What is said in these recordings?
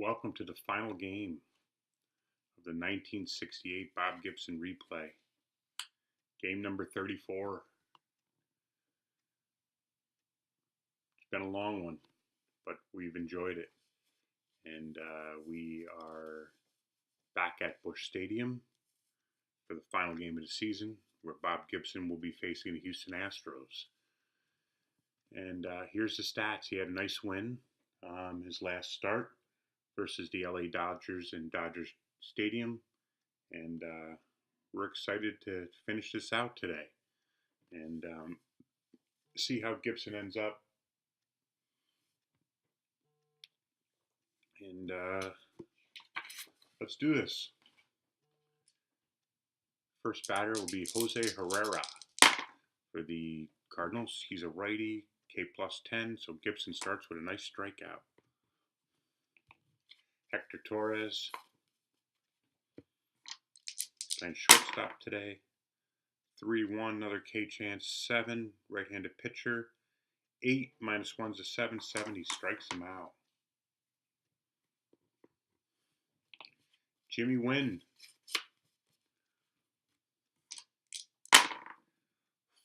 Welcome to the final game of the 1968 Bob Gibson replay. Game number 34. It's been a long one, but we've enjoyed it. And we are back at Busch Stadium for the final game of the season, where Bob Gibson will be facing the Houston Astros. And here's the stats. He had a nice win his last start versus the LA Dodgers in Dodgers Stadium. And we're excited to finish this out today and see how Gibson ends up. And let's do this. First batter will be Jose Herrera for the Cardinals. He's a righty, K plus 10, so Gibson starts with a nice strikeout. Hector Torres playing shortstop today. 3-1, another K chance. 7, right-handed pitcher. 8 minus 1's a 7. 7, he strikes him out. Jimmy Wynn.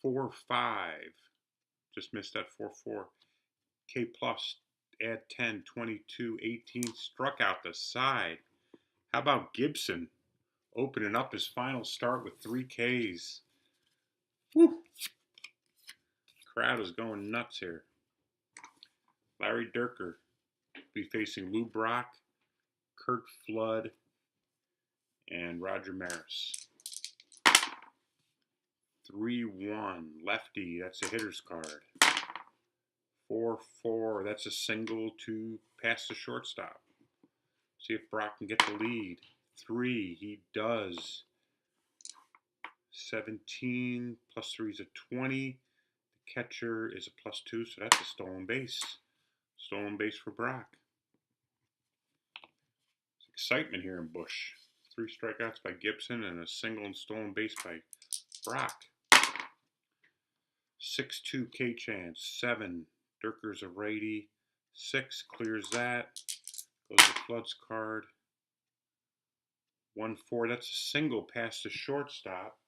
4-5. Just missed that 4-4. K plus. Add 10, 22, 18. Struck out the side. How about Gibson opening up his final start with 3 Ks? Whew. Crowd is going nuts here. Larry Dierker will be facing Lou Brock, Kurt Flood, and Roger Maris. 3-1. Lefty, that's a hitter's card. 4-4, that's a single to pass the shortstop. See if Brock can get the lead. 3, he does. 17 plus 3 is a 20. The catcher is a plus 2, so that's a stolen base. Stolen base for Brock. It's excitement here in Busch. 3 strikeouts by Gibson and a single and stolen base by Brock. 6-2 K chance. 7. Dierker's a righty. 6 clears that. Goes to Flood's card. 1-4. That's a single past the shortstop.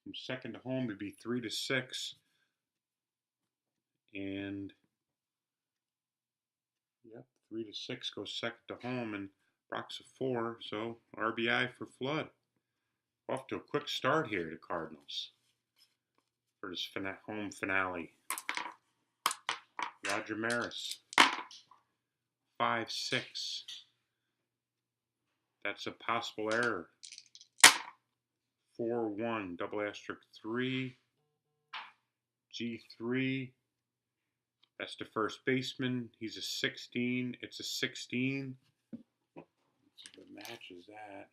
From second to home, it'd be 3-6. And yep, 3-6 goes second to home, and Brock's a 4. So RBI for Flood. Off to a quick start here, the Cardinals, for his home finale. Roger Maris. 5-6. That's a possible error. 4-1. Double asterisk 3. G3. That's the first baseman. He's a 16. It's a 16. Let's see if it matches that.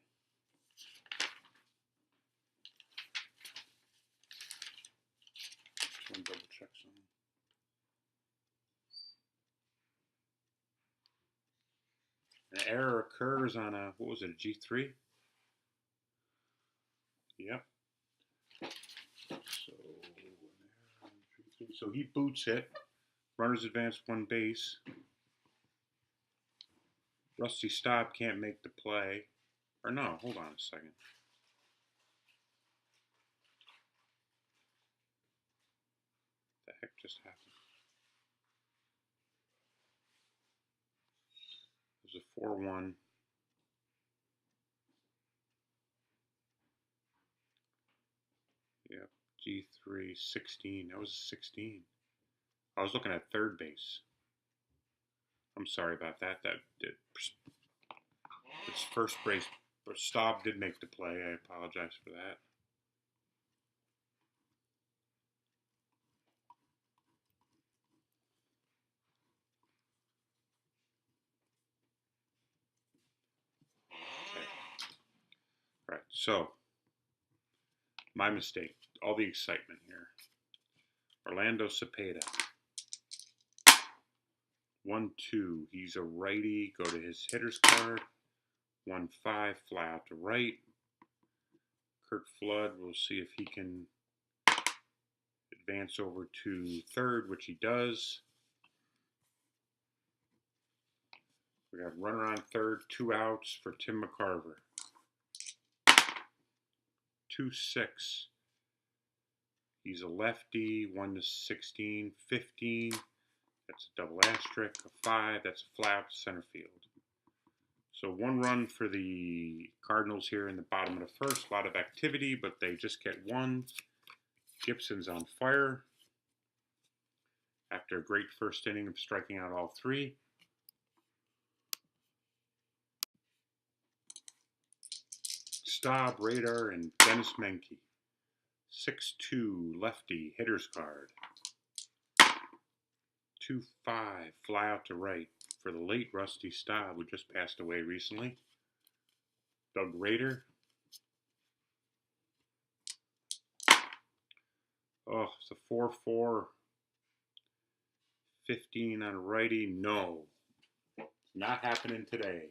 Just want to double check something. An error occurs on a, what was it, a G3? Yep. So he boots it. Runners advance 1 base. Rusty Staub can't make the play. Or no, hold on a second. What the heck just happened? It was a 4-1. Yep, G3, 16. That was a 16. I was looking at third base. I'm sorry about that. It's first base. But Staub did make the play. I apologize for that. Okay. All right. So, my mistake. All the excitement here. Orlando Cepeda. 1-2. He's a righty. Go to his hitter's card. 1-5. Fly out to right. Kurt Flood. We'll see if he can advance over to third, which he does. We got runner on third, 2 outs for Tim McCarver. 2-6. He's a lefty. 1-16, 15. That's a double asterisk. A 5. That's a flat to center field. So 1 run for the Cardinals here in the bottom of the first. A lot of activity, but they just get 1. Gibson's on fire after a great first inning of striking out all 3. Staub, Radar, and Dennis Menke. 6-2 lefty hitter's card. 2-5 fly out to right for the late Rusty Staub, who just passed away recently. Doug Rader. Oh, it's a 4-4. 15 on a righty. No. Not happening today.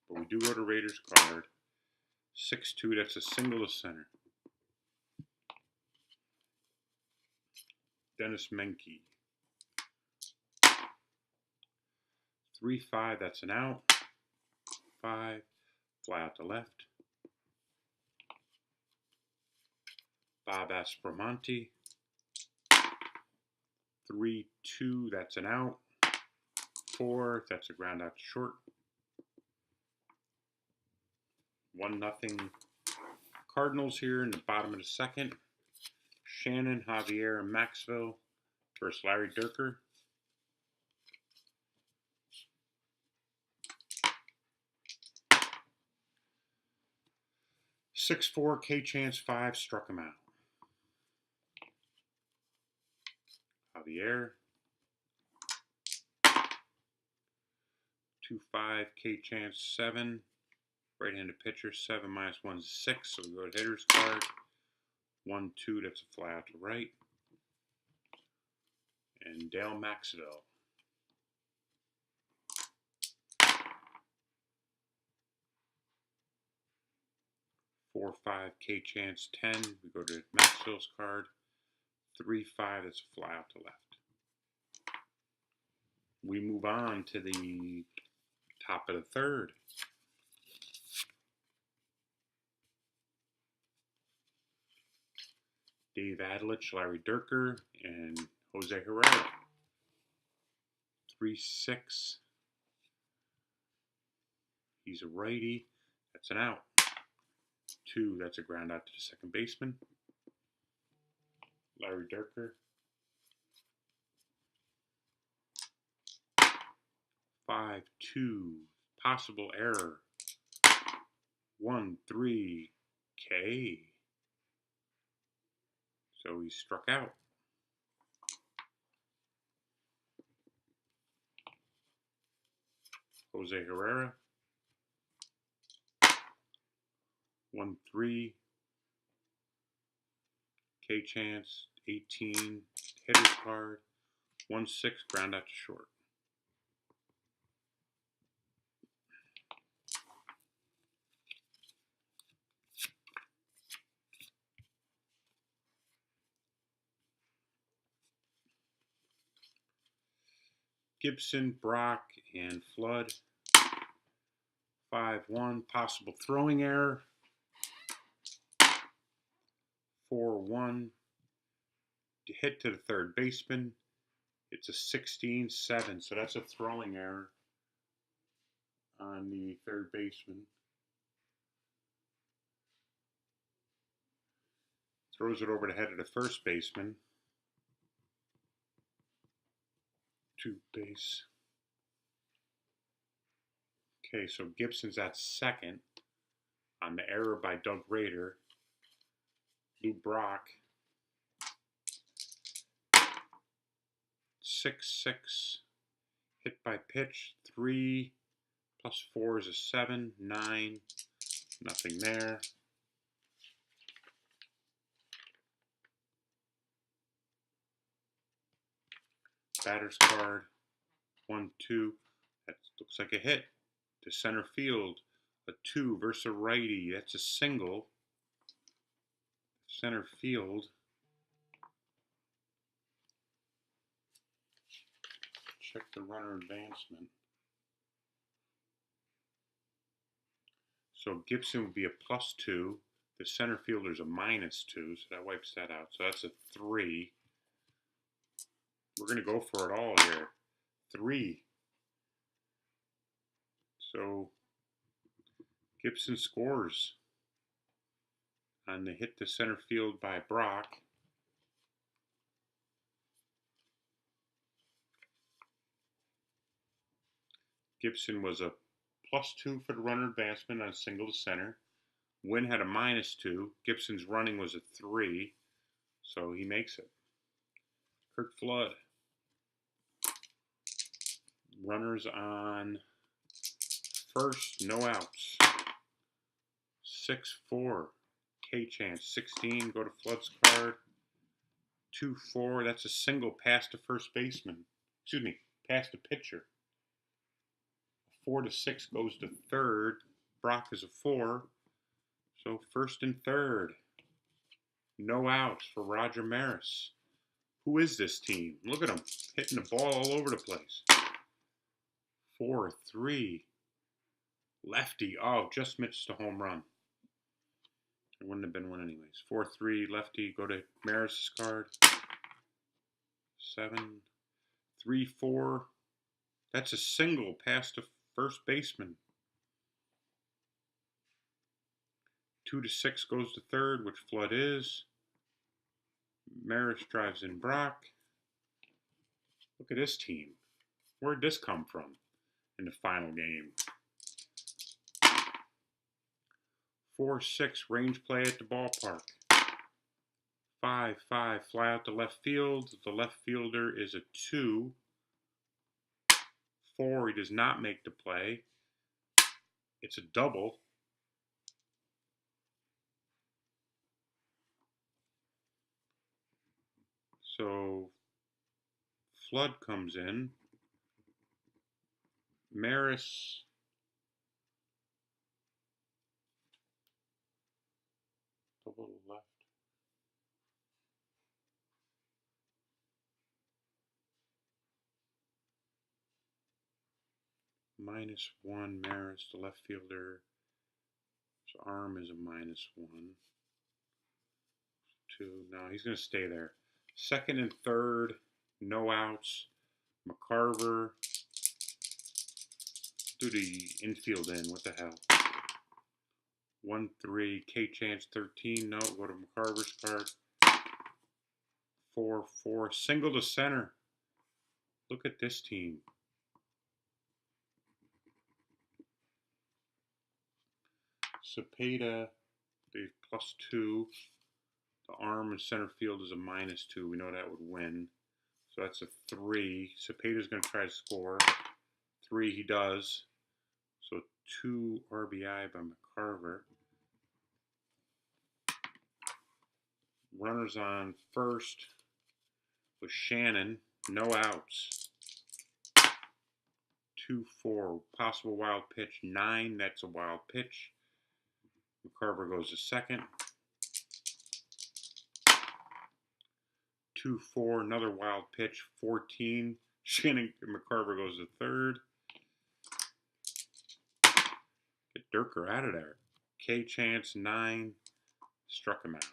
But we do go to Raiders card. 6-2, that's a single to center. Dennis Menke. 3-5, that's an out. 5, fly out to left. Bob Aspromonte. 3-2, that's an out. 4, that's a ground out to short. 1-0 Cardinals here in the bottom of the second. Shannon, Javier, and Maxwell versus Larry Durker. (6-4) K-Chance 5 struck him out. Javier. 2-5 K-Chance 7. Right-handed pitcher, 7 - 1 is 6, so we go to hitter's card. 1-2, that's a fly out to right. And Dale Maxwell. 4-5 K-Chance 10, we go to Maxwell's card. 3-5, that's a fly out to left. We move on to the top of the third. Dave Adlich, Larry Durker, and Jose Herrera. 3-6. He's a righty. That's an out. 2, that's a ground out to the second baseman. Larry Durker. 5-2. Possible error. 1-3 K. So he struck out. Jose Herrera. 1-3 K-Chance 18 hitter's card. 1-6 ground out to short. Gibson, Brock, and Flood. 5-1 possible throwing error. 4-1 hit to the third baseman. It's a 16-7, so that's a throwing error on the third baseman. Throws it over the head of the first baseman. To base. Okay, so Gibson's at second on the error by Doug Rader. Lou Brock. 6-6 hit by pitch. 3 + 4 is a 7. 9. Nothing there. Batter's card. 1-2. That looks like a hit to center field. A 2 versus a righty. That's a single. Center field. check the runner advancement. So Gibson would be a +2. The center fielder's a -2, so that wipes that out. So that's a 3. We're going to go for it all here. 3. So Gibson scores on the hit to center field by Brock. Gibson was a +2 for the runner advancement on a single to center. Wynn had a -2. Gibson's running was a 3, so he makes it. Kurt Flood. Runners on first, no outs. 6-4. K-Chance. 16, go to Flood's card. 2-4, that's a single past the first baseman. Excuse me, past the pitcher. 4-6 goes to third. Brock is a 4. So first and third. No outs for Roger Maris. Who is this team? Look at him hitting the ball all over the place. 4-3. Lefty. Oh, just missed a home run. It wouldn't have been one anyways. 4-3. Lefty. Go to Maris' card. 7. 3-4. That's a single past the first baseman. 2-6 goes to third, which Flood is. Maris drives in Brock. Look at this team. Where'd this come from in the final game? 4-6 range play at the ballpark. 5-5 fly out to left field. The left fielder is a 2. 4, he does not make the play. It's a double. So Flood comes in. Maris a little left. -1 Maris, the left fielder. His arm is a -1. 2. No, he's going to stay there. Second and third, no outs. McCarver. Do the infield in. What the hell? 1-3. K-Chance 13. No, go to McCarver's card. 4-4. Single to center. Look at this team. Cepeda, the +2. The arm in center field is a -2. We know that would win. So that's a 3. Cepeda's going to try to score. 3 he does. So 2 RBI by McCarver. Runners on first with Shannon. No outs. 2-4. Possible wild pitch. 9. That's a wild pitch. McCarver goes to second. 2-4. Another wild pitch. 14. Shannon McCarver goes to third. Get Durker out of there. K-Chance 9. Struck him out.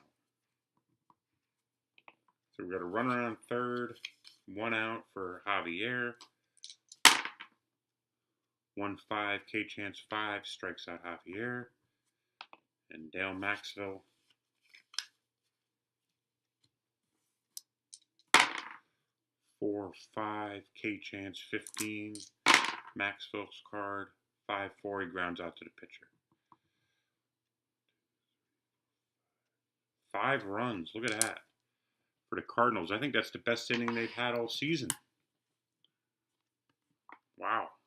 So we got a runner on third. 1 out for Javier. 1-5. K-Chance 5 strikes out Javier. And Dale Maxwell. 4-5. K-Chance 15. Maxwell's card. 5-4. He grounds out to the pitcher. 5 runs. Look at that. For the Cardinals. I think that's the best inning they've had all season. Wow.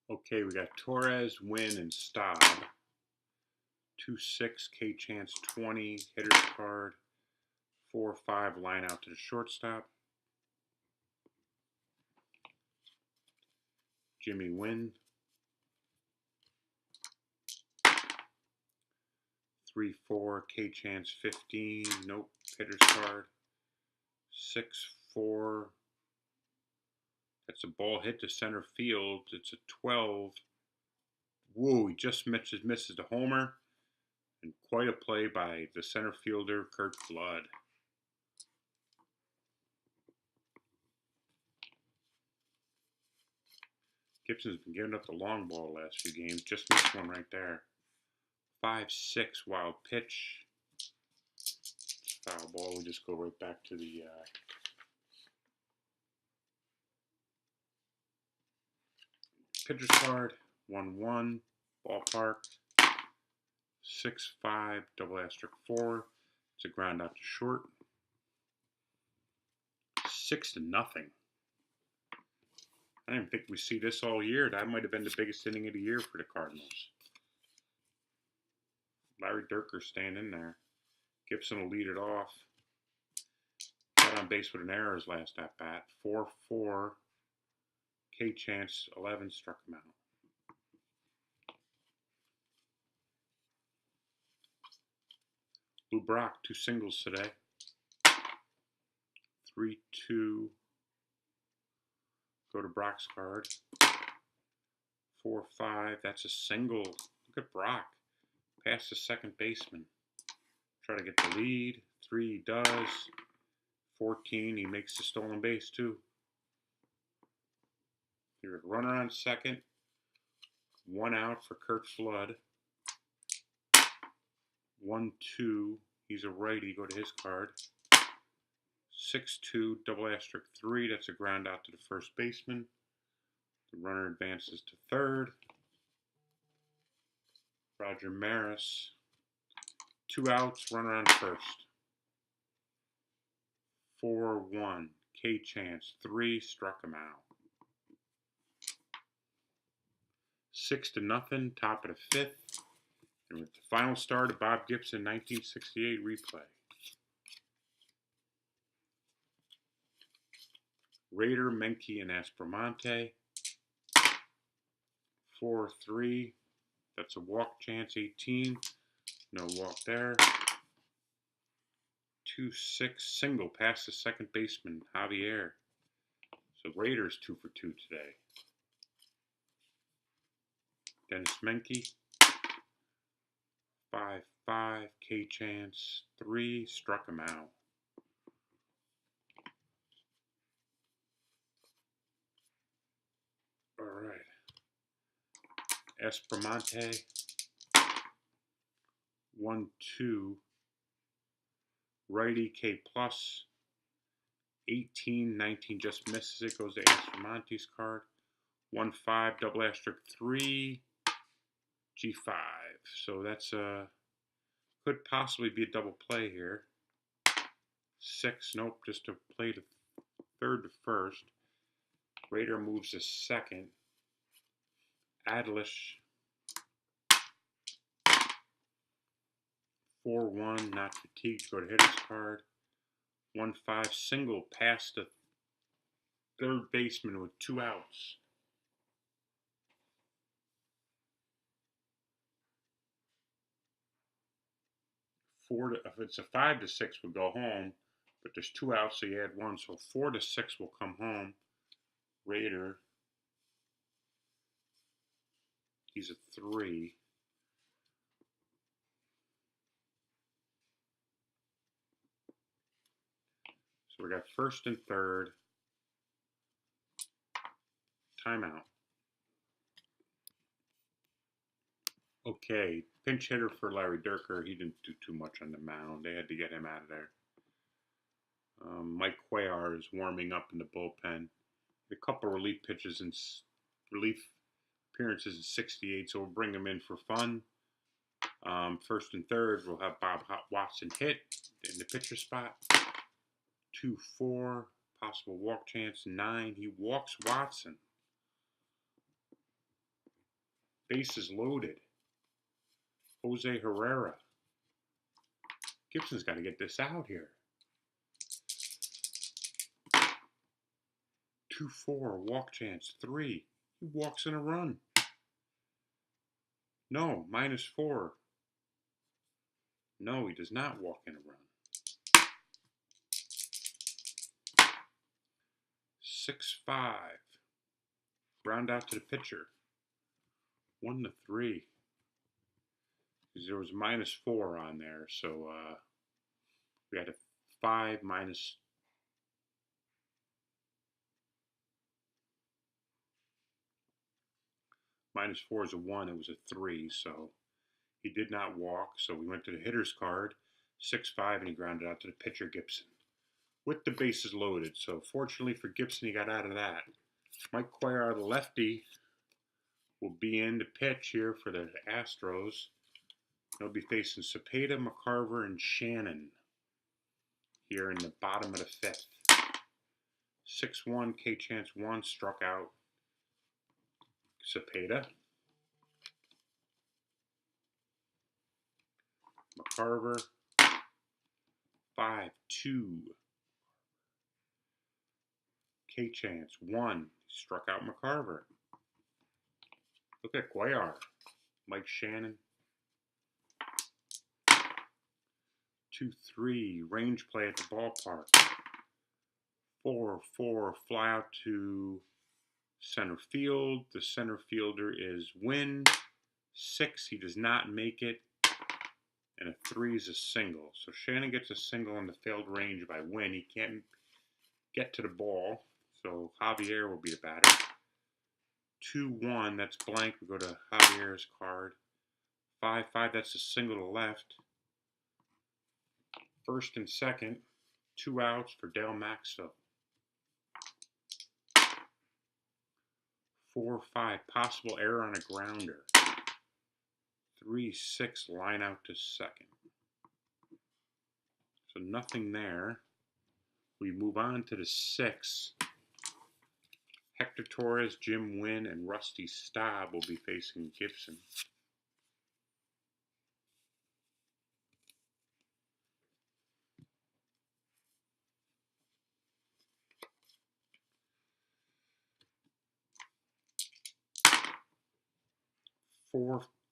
Okay, we got Torres, Wynn, and Staub. 2-6, K-Chance 20, hitter's card. 4-5, line out to the shortstop. Jimmy Wynn. 3-4, K-Chance 15. Nope, hitter's card. 6-4. That's a ball hit to center field. It's a 12. Whoa, he just misses the homer. And quite a play by the center fielder, Kurt Flood. Gibson's been giving up the long ball the last few games. Just missed one right there. 5-6, wild pitch. Foul ball. We just go right back to the pitcher's card. 1-1, ballpark. 6-5, double asterisk 4. It's a ground out to short. 6-0. I didn't think we see this all year. That might have been the biggest inning of the year for the Cardinals. Larry Dierker staying in there. Gibson will lead it off. Got on base with an error his last at bat. 4-4. K-Chance 11 struck him out. Lou Brock 2 singles today. 3-2. Go to Brock's card. 4-5. That's a single. Look at Brock. Past the second baseman. Try to get the lead. 3 he does. 14 he makes the stolen base too. Here's a runner on second. 1 out for Kurt Flood. 1-2. He's a righty. Go to his card. 6-2, double asterisk 3. That's a ground out to the first baseman. The runner advances to third. Roger Maris. 2 outs, runner on first. 4-1. K-Chance 3, struck him out. 6-0, top of the 5th. And with the final start of Bob Gibson, 1968 replay. Rader, Menke, and Aspromonte. 4-3. That's a walk chance, 18. No walk there. 2-6, single past the second baseman, Javier. So Raiders 2 for 2 today. Dennis Menke. 5-5, K-Chance 3, struck him out. All right. Aspromonte. 1-2. Righty K plus. 18, 19 just misses it. Goes to Aspromonte's card. 1-5, double asterisk 3. G5. So that's could possibly be a double play here. 6, nope, just to play to third to first. Raider moves to second. Adlish. 4-1, not fatigued. Go to hitter's card. 1-5, single past the third baseman with 2 outs. If it's a 5-6, we'll go home, but there's 2 outs, so you add 1, so 4-6 will come home. Raider, he's a 3. So we got first and third. Timeout. Okay, pinch hitter for Larry Dierker. He didn't do too much on the mound. They had to get him out of there. Mike Cuellar is warming up in the bullpen. A couple relief pitches and relief appearances in 68, so we'll bring him in for fun. First and third, we'll have Bob Watson hit in the pitcher spot. 2-4, possible walk chance. 9, he walks Watson. Bases loaded. Jose Herrera. Gibson's got to get this out here. 2-4, walk chance. 3, He walks in a run. No, -4. No, he does not walk in a run. 6-5. Round out to the pitcher. 1-3. Because there was -4 on there, so we had a 5 minus. -4 is a 1. It was a 3, so he did not walk. So we went to the hitter's card, 6-5, and he grounded out to the pitcher, Gibson, with the bases loaded. So fortunately for Gibson, he got out of that. Mike Cuellar, the lefty, will be in to pitch here for the Astros. They'll be facing Cepeda, McCarver, and Shannon here in the bottom of the 5th. 6-1, K-Chance 1, struck out Cepeda. McCarver, 5-2. K-Chance 1, struck out McCarver. Look at Cuellar. Mike Shannon. 2-3, range play at the ballpark. 4-4, fly out to center field. The center fielder is Wynn. 6, he does not make it. And a 3 is a single. So Shannon gets a single on the failed range by Wynn. He can't get to the ball. So Javier will be the batter. 2-1, that's blank. We go to Javier's card. 5-5, that's a single to left. First and second, 2 outs for Dale Maxwell. 4-5, possible error on a grounder. 3-6, line out to second. So nothing there. We move on to the 6th. Hector Torres, Jim Wynn, and Rusty Staub will be facing Gibson.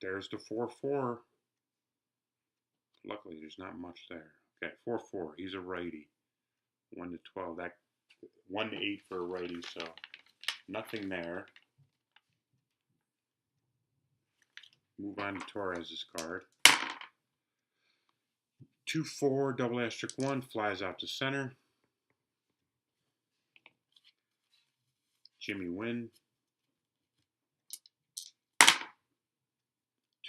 There's the 4-4. Luckily, there's not much there. Okay, 4-4. He's a righty. 1-12. That 1-8 for a righty, so nothing there. Move on to Torres's card. 2-4, double asterisk 1, flies out to center. Jimmy Wynn.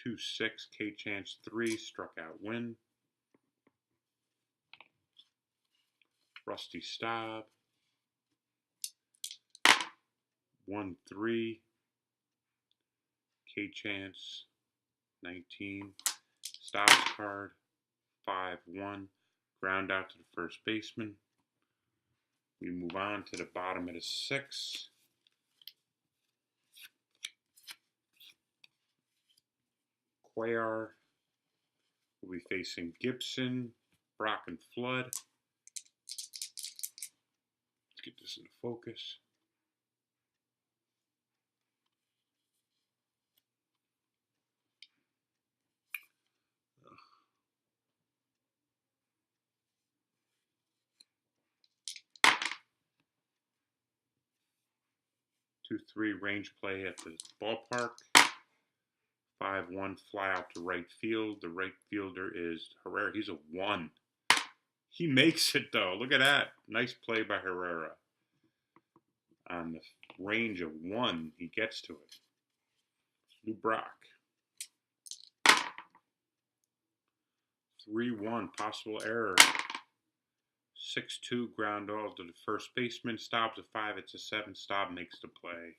2-6, K-Chance 3, struck out Wynn. Rusty Staub. 1-3, K-Chance 19. Staub's card. 5-1, ground out to the first baseman. We move on to the bottom of the 6th. Cuellar will be facing Gibson, Brock, and Flood. Let's get this into focus. Two, 3, range play at the ballpark. 5-1, fly out to right field. The right fielder is Herrera. He's a 1. He makes it, though. Look at that. Nice play by Herrera. On the range of 1, he gets to it. Lou Brock. 3-1, possible error. 6-2, ground ball to the first baseman. Staub's a 5, it's a 7. Staub makes the play.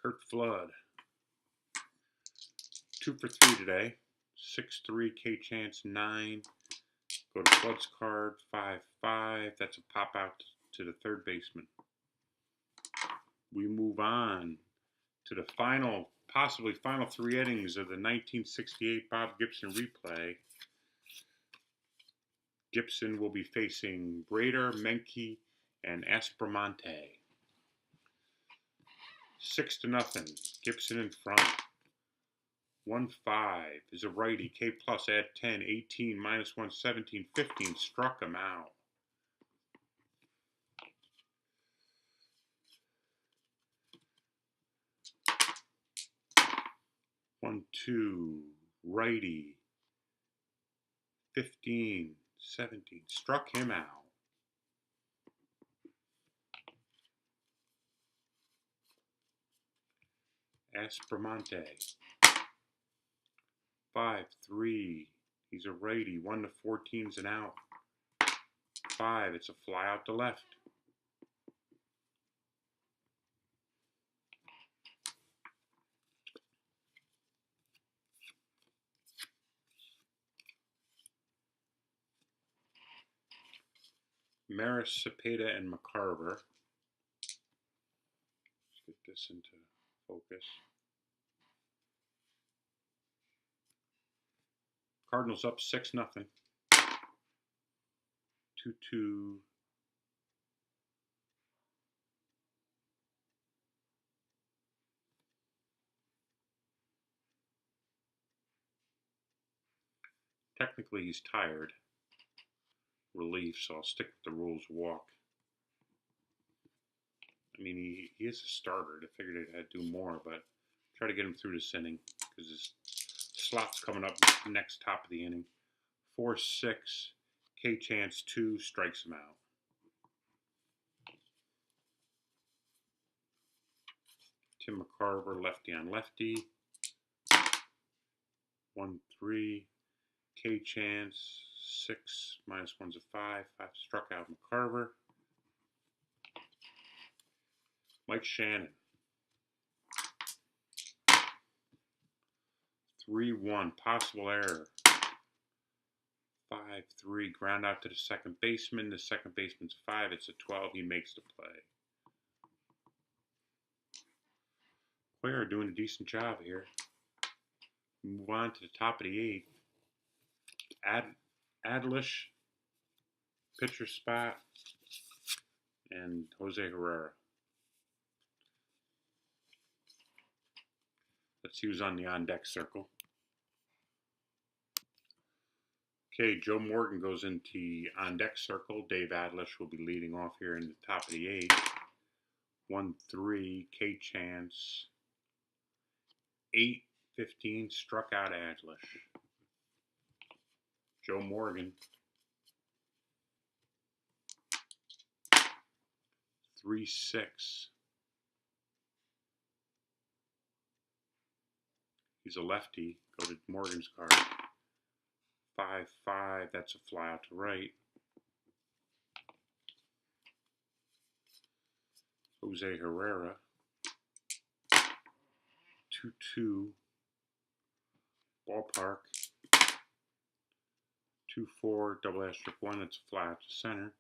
Kurt Flood. 2 for 3 today. 6-3, K-Chance 9. Go to Flood's card. 5-5. That's a pop out to the third baseman. We move on to the possibly final 3 innings of the 1968 Bob Gibson replay. Gibson will be facing Brader, Menke, and Aspromonte. 6-0. Gibson in front. 1-5 is a righty. K plus add 10, 18, -1, 17, 15. Struck him out. 1-2 righty. 15, 17. Struck him out. Aspromonte. 5-3. He's a righty. 1-14's an out. 5. It's a fly out to left. Maris, Cepeda, and McCarver. Let's get this into focus. Cardinals up 6-0. 2-2. Technically, he's tired. Relief, so I'll stick with the rules walk. I mean, he is a starter. I figured I'd had to do more, but try to get him through this inning because his slot's coming up next top of the inning. 4-6. K chance 2 strikes him out. Tim McCarver, lefty on lefty. 1-3. K chance 6, -1's a 5. 5 struck out McCarver. Mike Shannon. 3-1. Possible error. 5-3. Ground out to the second baseman. The second baseman's 5. It's a 12. He makes the play. Quayer doing a decent job here. Move on to the top of the 8th. Adlish, pitcher spot, and Jose Herrera. Let's see who's on the on-deck circle. Okay, Joe Morgan goes into the on-deck circle. Dave Adlish will be leading off here in the top of the 8th. 1-3, K chance. 8-15, struck out Adlish. Joe Morgan. 3-6. He's a lefty. Go to Morgan's card. 5-5. That's a fly out to right. Jose Herrera. 2-2. Ballpark. 2-4. Double asterisk 1. That's a fly out to center.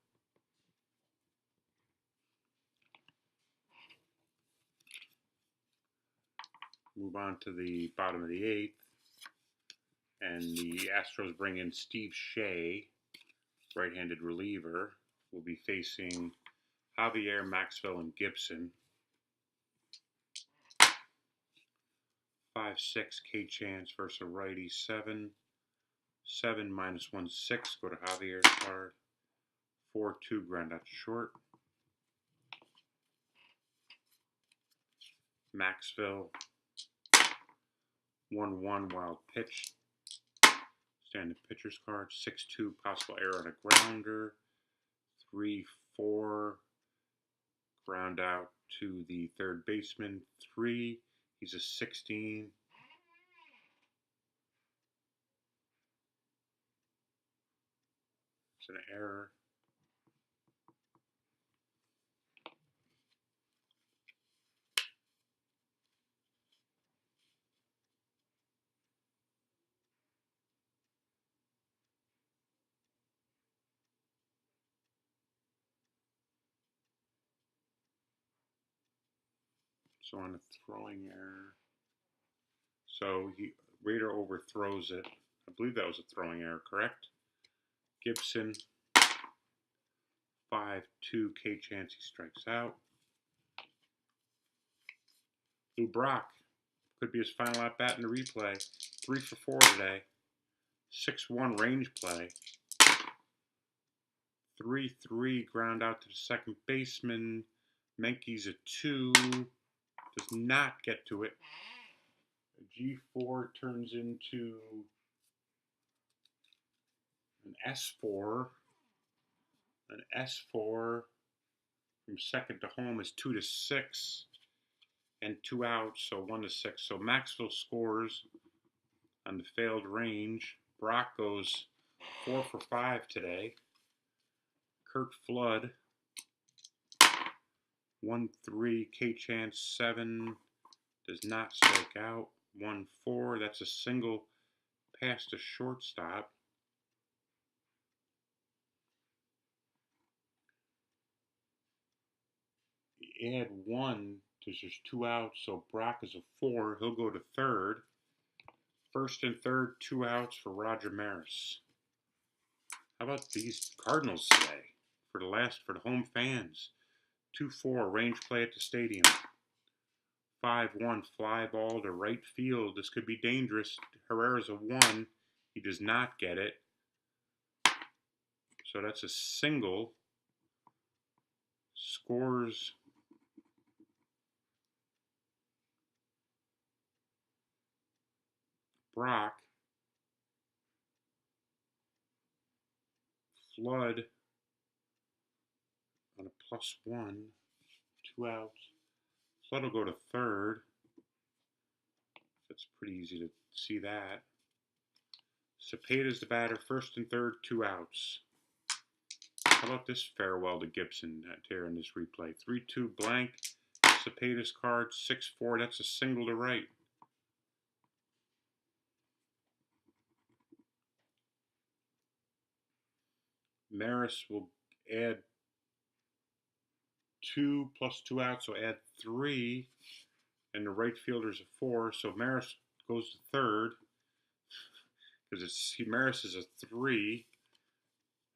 Move on to the bottom of the 8th. And the Astros bring in Steve Shea, right-handed reliever. Will be facing Javier, Maxwell, and Gibson. 5-6 K chance versus a righty. 7. 7 -1 6. Go to Javier's card. 4-2 ground out to short. Maxwell. 1-1 wild pitch. Standing pitcher's card. 6-2 possible error on a grounder. 3-4 ground out to the third baseman. 3. He's a 16. It's an error. So on a throwing error. So Raider overthrows it. I believe that was a throwing error, correct? Gibson. 5-2 K chance he strikes out. Lou Brock could be his final at bat in the replay. 3 for 4 today. 6-1 range play. 3-3 ground out to the second baseman. Menke's a 2. Does not get to it. A G4 turns into an S4. An S4 from second to home is 2-6. And 2 outs, so 1-6. So Maxwell scores on the failed range. Brock goes 4 for 5 today. Kurt Flood 1-3. K-Chance 7 does not strike out. 1-4. That's a single past the shortstop. You add 1 because there's 2 outs, so Brock is a 4. He'll go to third. First and third, 2 outs for Roger Maris. How about these Cardinals today? For the home fans. 2-4 range play at the stadium. 5-1 fly ball to right field. This could be dangerous. Herrera's a 1. He does not get it. So that's a single. Scores Brock. Flood on a +1. 2 outs. Flood will go to third. That's pretty easy to see that. Cepeda's the batter. First and third, 2 outs. How about this farewell to Gibson here in this replay? 3-2 blank. Cepeda's card, 6-4. That's a single to right. Maris will add 2 plus 2 outs, so add 3. And the right fielder's a 4. So Maris goes to third. Because Maris is a 3.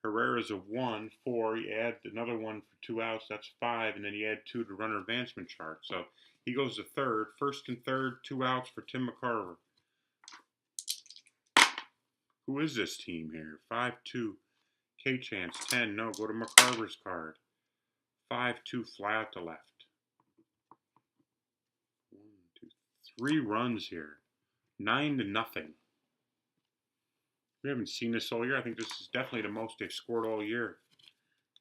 Herrera's a 1, 4. You add another 1 for 2 outs, that's 5, and then you add 2 to runner advancement chart. So he goes to third. First and third, 2 outs for Tim McCarver. Who is this team here? 5-2. K-Chance, 10. No, go to McCarver's card. 5-2, fly out to left. 1, 2, 3 runs here. 9-0. We haven't seen this all year. I think this is definitely the most they've scored all year.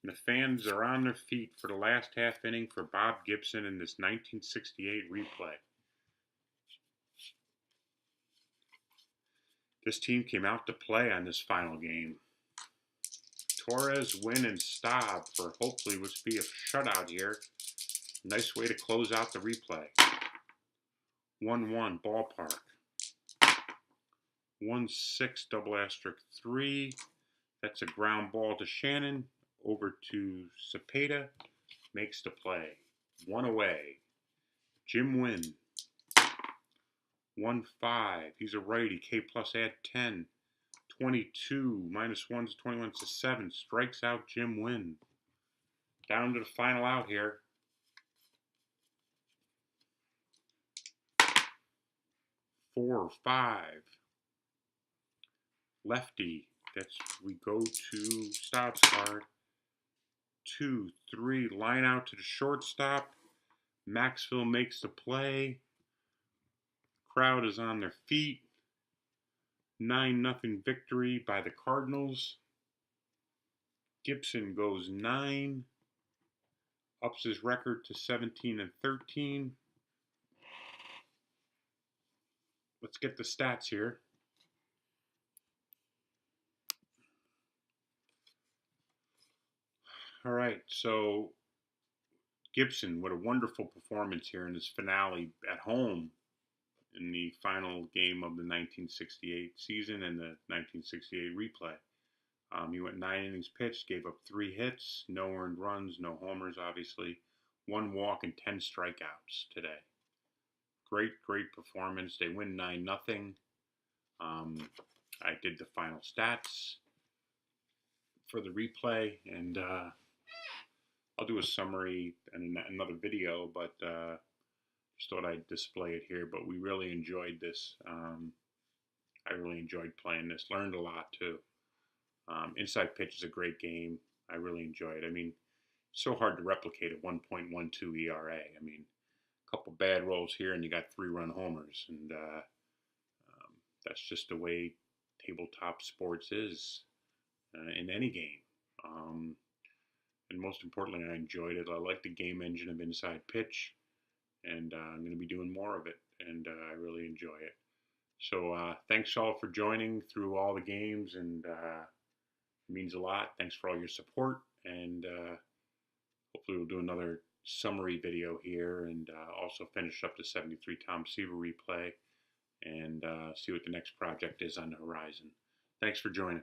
And the fans are on their feet for the last half inning for Bob Gibson in this 1968 replay. This team came out to play on this final game. Torres, Wynn, and Staub for hopefully would be a shutout here. Nice way to close out the replay. 1-1 ballpark. 1-6 double asterisk 3. That's a ground ball to Shannon. Over to Cepeda. Makes the play. 1 away. Jim Wynn. 1-5. He's a righty. K plus add 10. 22. -1 is 21 to 7. Strikes out Jim Wynn. Down to the final out here. 4-5. Lefty. We go to Staub's card. 2-3. Line out to the shortstop. Maxwell makes the play. Crowd is on their feet. 9-0 victory by the Cardinals. Gibson goes 9. Ups his record to 17-13. Let's get the stats here. All right, so Gibson, what a wonderful performance here in his finale at home in the final game of the 1968 season and the 1968 replay. He went 9 innings pitched, gave up 3 hits, no earned runs, no homers, obviously, 1 walk and 10 strikeouts today. Great performance. They win 9-0. I did the final stats for the replay, and I'll do a summary in another video, but just thought I'd display it here. But we really enjoyed this. I really enjoyed playing this. Learned a lot too. Inside Pitch is a great game. I really enjoy it. I mean, so hard to replicate a 1.12 ERA. I mean, a couple bad rolls here, and you got 3-run homers, and that's just the way tabletop sports is in any game. And most importantly, I enjoyed it. I like the game engine of Inside Pitch, and I'm going to be doing more of it, and I really enjoy it. So thanks all for joining through all the games, and it means a lot. Thanks for all your support, and hopefully we'll do another summary video here, and also finish up the 73 Tom Seaver replay, and see what the next project is on the horizon. Thanks for joining.